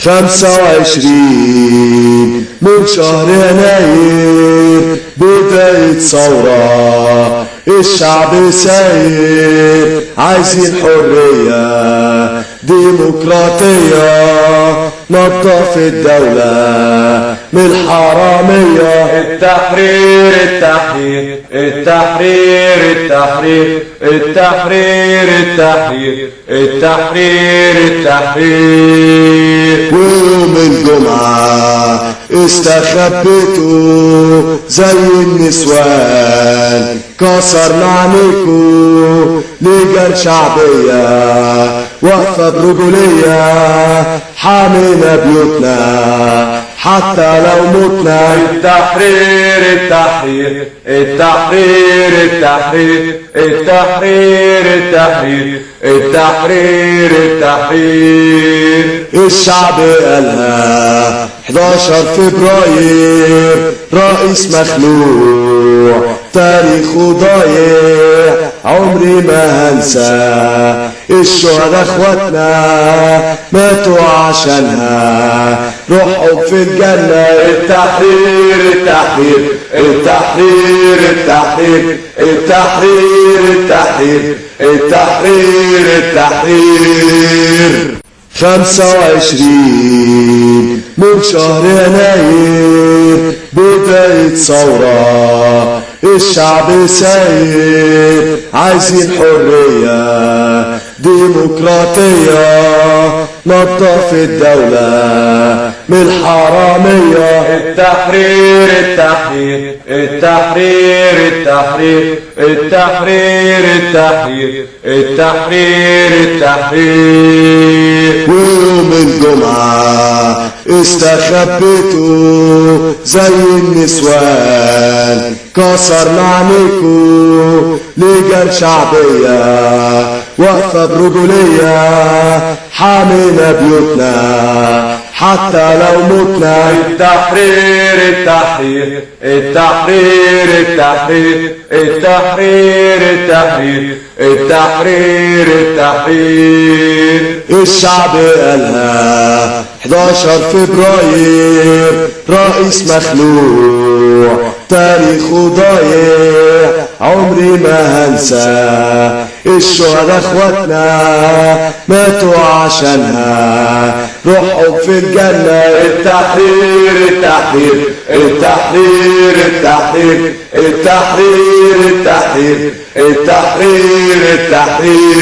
25 من شهر يناير بداية ثورة، الشعب ساير عايزين حرية ديمقراطية، نضف الدولة من الحرامية. التحرير التحرير التحرير التحرير التحرير التحرير التحرير التحرير. ويوم الجمعة استخبيتوا زي النسوان، كسرنا عنيكوا لجان شعبية واقفة برجولية، حامينا بيوتنا حتى لو متنا. التحرير التحرير التحرير التحرير التحرير التحرير التحرير التحرير. الشعب قالها 11 فبراير، رئيس مخلوع تاريخه ضايع، عمري ما هنسى الشهداء اخواتنا ماتوا عشانها، روحهم في الجنة. التحرير التحرير التحرير التحرير التحرير التحرير التحرير التحرير. 25 من شهر يناير بداية ثورة، الشعب ساير عايزين حرية ديمقراطية، نضف الدولة من الحرامية. التحرير التحرير التحرير التحرير التحرير التحرير التحرير التحرير. ويوم الجمعة استخبيتوا زي النسوان، كسرنا عنيكوا لجان شعبية واقفة برجولية، حامينا بيوتنا حتى لو متنا. التحرير التحرير التحرير التحرير التحرير التحرير التحرير التحرير. الشعب قالها 11 فبراير، رئيس مخلوع تاريخه ضايع، عمري ما هنسى الشهداء اخواتنا ماتوا عشانها، روحهم في الجنة. التحرير التحرير التحرير التحرير التحرير التحرير التحرير التحرير.